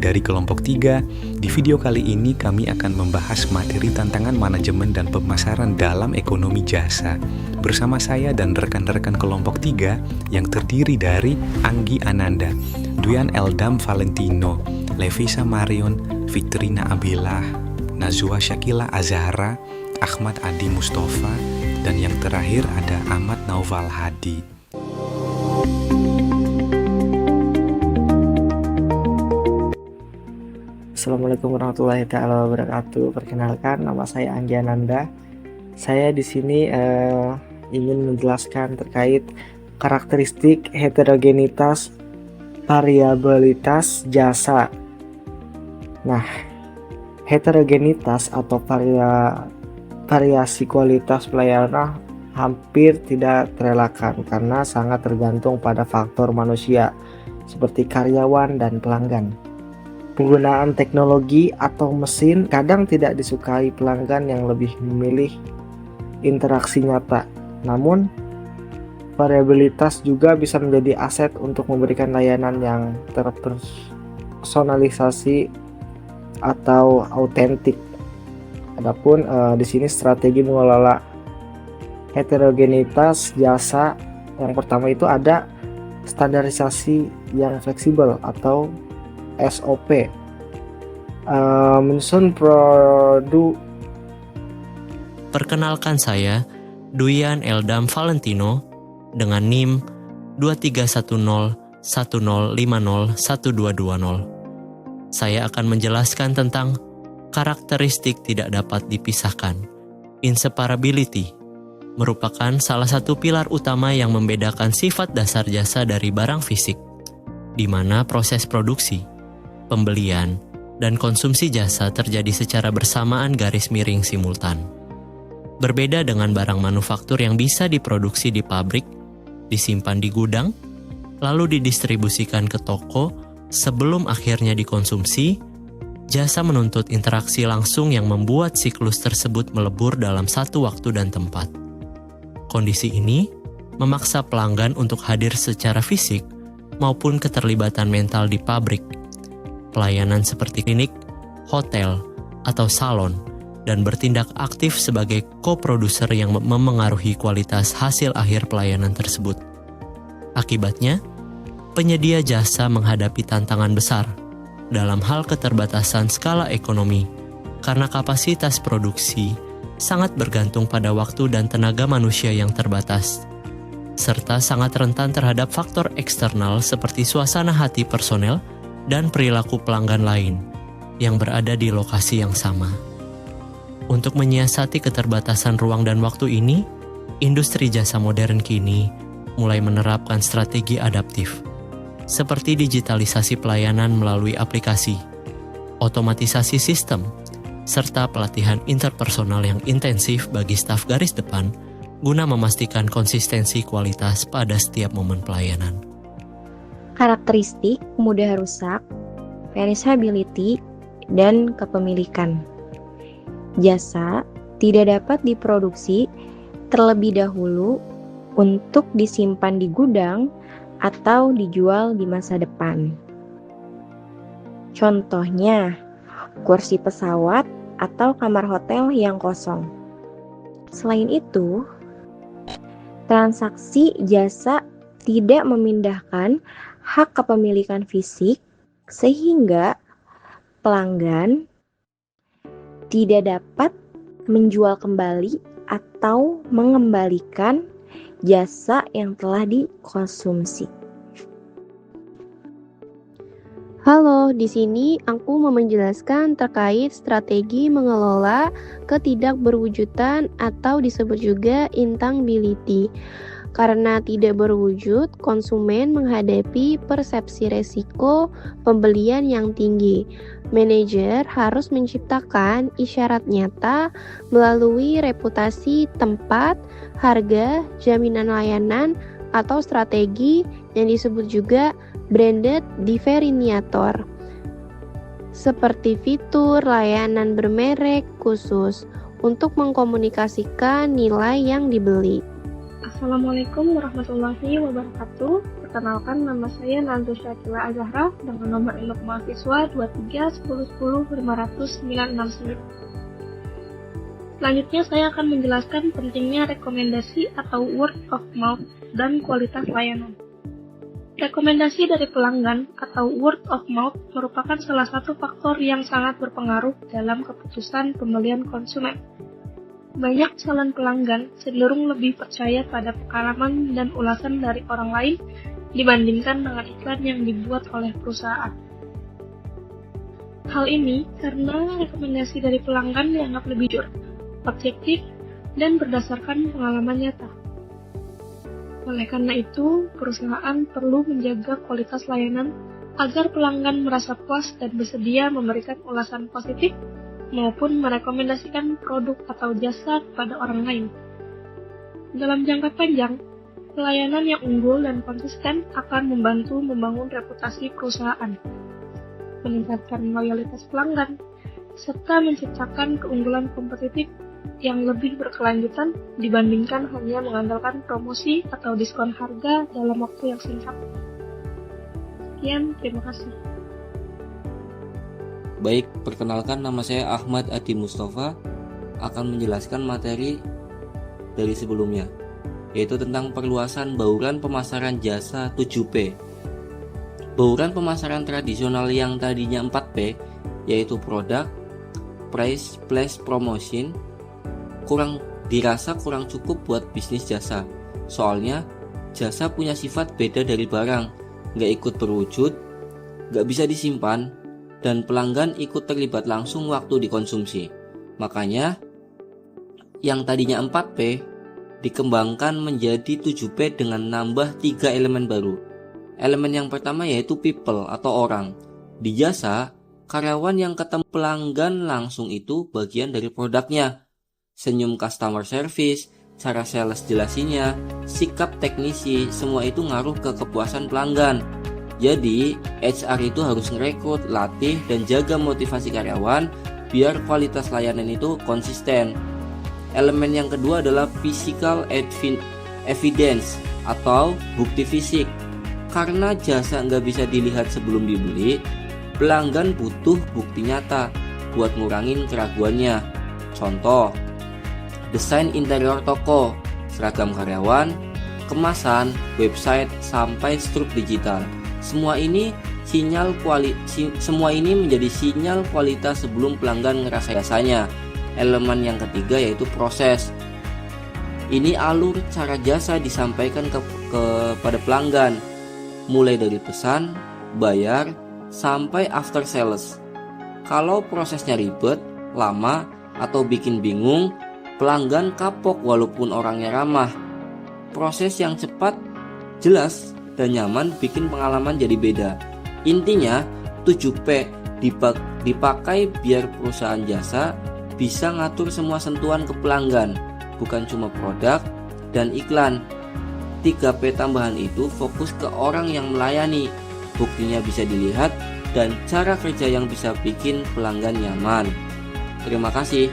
dari kelompok 3. Di video kali ini kami akan membahas materi tantangan manajemen dan pemasaran dalam ekonomi jasa. Bersama saya dan rekan-rekan kelompok 3 yang terdiri dari Anggi Ananda, Duyan Eldam Valentino, Levisa Marion, Fitrina Abilah, Nazwa Syakila Azhara, Ahmad Adi Mustafa, dan yang terakhir ada Ahmad Naufal Hadi. Assalamualaikum warahmatullahi wabarakatuh. Perkenalkan, nama saya Anggi Ananda. Saya di sini ingin menjelaskan terkait karakteristik heterogenitas variabilitas jasa. Nah, heterogenitas atau variasi kualitas pelayanan hampir tidak terelakkan karena sangat tergantung pada faktor manusia seperti karyawan dan pelanggan. Penggunaan teknologi atau mesin kadang tidak disukai pelanggan yang lebih memilih interaksi nyata. Namun, variabilitas juga bisa menjadi aset untuk memberikan layanan yang terpersonalisasi atau autentik. Adapun di sini strategi mengelola heterogenitas jasa yang pertama itu ada standarisasi yang fleksibel atau SOP, menyusun produk. Perkenalkan saya, Duyan Eldam Valentino dengan NIM 231010501220. Saya akan menjelaskan tentang karakteristik tidak dapat dipisahkan. Inseparability merupakan salah satu pilar utama yang membedakan sifat dasar jasa dari barang fisik, di mana proses produksi, pembelian, dan konsumsi jasa terjadi secara bersamaan garis miring simultan. Berbeda dengan barang manufaktur yang bisa diproduksi di pabrik, disimpan di gudang, lalu didistribusikan ke toko sebelum akhirnya dikonsumsi, jasa menuntut interaksi langsung yang membuat siklus tersebut melebur dalam satu waktu dan tempat. Kondisi ini memaksa pelanggan untuk hadir secara fisik maupun keterlibatan mental di pabrik, pelayanan seperti klinik, hotel, atau salon, dan bertindak aktif sebagai co-producer yang memengaruhi kualitas hasil akhir pelayanan tersebut. Akibatnya, penyedia jasa menghadapi tantangan besar dalam hal keterbatasan skala ekonomi karena kapasitas produksi sangat bergantung pada waktu dan tenaga manusia yang terbatas, serta sangat rentan terhadap faktor eksternal seperti suasana hati personel dan perilaku pelanggan lain yang berada di lokasi yang sama. Untuk menyiasati keterbatasan ruang dan waktu ini, industri jasa modern kini mulai menerapkan strategi adaptif, seperti digitalisasi pelayanan melalui aplikasi, otomatisasi sistem, serta pelatihan interpersonal yang intensif bagi staf garis depan guna memastikan konsistensi kualitas pada setiap momen pelayanan. Karakteristik mudah rusak, perishability, dan kepemilikan. Jasa tidak dapat diproduksi terlebih dahulu untuk disimpan di gudang atau dijual di masa depan. Contohnya, kursi pesawat atau kamar hotel yang kosong. Selain itu, transaksi jasa tidak memindahkan hak kepemilikan fisik sehingga pelanggan tidak dapat menjual kembali atau mengembalikan jasa yang telah dikonsumsi. Halo, di sini aku mau menjelaskan terkait strategi mengelola ketidakberwujudan atau disebut juga intangibility. Karena tidak berwujud, konsumen menghadapi persepsi resiko pembelian yang tinggi. Manajer harus menciptakan isyarat nyata melalui reputasi tempat, harga, jaminan layanan, atau strategi yang disebut juga branded differentiator, seperti fitur layanan bermerek khusus untuk mengkomunikasikan nilai yang dibeli. Assalamualaikum warahmatullahi wabarakatuh. perkenalkan, nama saya Nandu Syakila Azahra dengan nomor induk mahasiswa 2310105969. Selanjutnya saya akan menjelaskan pentingnya rekomendasi atau word of mouth dan kualitas layanan. Rekomendasi dari pelanggan atau word of mouth merupakan salah satu faktor yang sangat berpengaruh dalam keputusan pembelian konsumen. Banyak calon pelanggan cenderung lebih percaya pada pengalaman dan ulasan dari orang lain dibandingkan dengan iklan yang dibuat oleh perusahaan. Hal ini karena rekomendasi dari pelanggan dianggap lebih jujur, objektif, dan berdasarkan pengalaman nyata. Oleh karena itu, perusahaan perlu menjaga kualitas layanan agar pelanggan merasa puas dan bersedia memberikan ulasan positif maupun merekomendasikan produk atau jasa kepada orang lain. Dalam jangka panjang, pelayanan yang unggul dan konsisten akan membantu membangun reputasi perusahaan, meningkatkan loyalitas pelanggan, serta menciptakan keunggulan kompetitif yang lebih berkelanjutan dibandingkan hanya mengandalkan promosi atau diskon harga dalam waktu yang singkat. Sekian, terima kasih. Baik, perkenalkan nama saya Ahmad Adi Mustafa akan menjelaskan materi dari sebelumnya, yaitu tentang perluasan bauran pemasaran jasa 7P. Bauran pemasaran tradisional yang tadinya 4P, yaitu produk, price, place, promotion, dirasa kurang cukup buat bisnis jasa. Soalnya, jasa punya sifat beda dari barang, nggak ikut berwujud, nggak bisa disimpan, dan pelanggan ikut terlibat langsung waktu dikonsumsi. Makanya, yang tadinya 4P dikembangkan menjadi 7P dengan nambah 3 elemen baru. Elemen yang pertama yaitu people atau orang. Di jasa, karyawan yang ketemu pelanggan langsung itu bagian dari produknya. Senyum customer service, cara sales jelasinnya, sikap teknisi, semua itu ngaruh ke kepuasan pelanggan. Jadi, HR itu harus ngerekrut, latih, dan jaga motivasi karyawan biar kualitas layanan itu konsisten. Elemen yang kedua adalah physical evidence atau bukti fisik. Karena jasa nggak bisa dilihat sebelum dibeli, pelanggan butuh bukti nyata buat ngurangin keraguannya. Contoh, desain interior toko, seragam karyawan, kemasan, website, sampai struk digital. Semua ini menjadi sinyal kualitas sebelum pelanggan ngerasa jasanya. Elemen yang ketiga yaitu proses. Ini alur cara jasa disampaikan kepada pelanggan, mulai dari pesan, bayar, sampai after sales. Kalau prosesnya ribet, lama, atau bikin bingung, pelanggan kapok walaupun orangnya ramah. Proses yang cepat, jelas, dan nyaman bikin pengalaman jadi beda. Intinya, 7P dipakai biar perusahaan jasa bisa ngatur semua sentuhan ke pelanggan, bukan cuma produk dan iklan. 3P tambahan itu fokus ke orang yang melayani, buktinya bisa dilihat, dan cara kerja yang bisa bikin pelanggan nyaman. Terima kasih.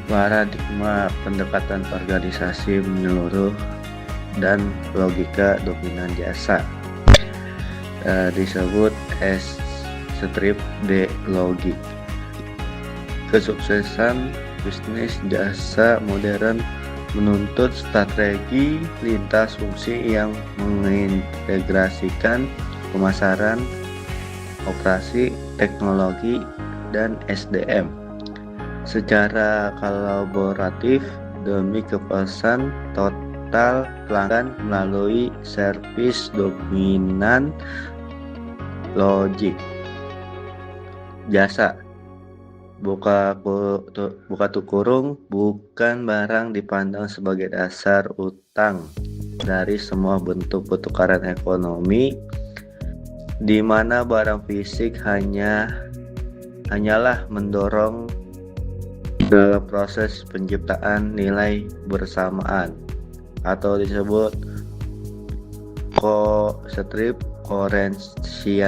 Paradigma pendekatan organisasi menyeluruh dan logika dominan jasa disebut strip de logic. Kesuksesan bisnis jasa modern menuntut strategi lintas fungsi yang mengintegrasikan pemasaran, operasi, teknologi, dan SDM secara kolaboratif demi kepuasan total pelanggan melalui servis dominan logik. Jasa buka kurung bukan barang dipandang sebagai dasar utang dari semua bentuk pertukaran ekonomi, di mana barang fisik hanyalah mendorong dalam proses penciptaan nilai bersamaan atau disebut strip currency.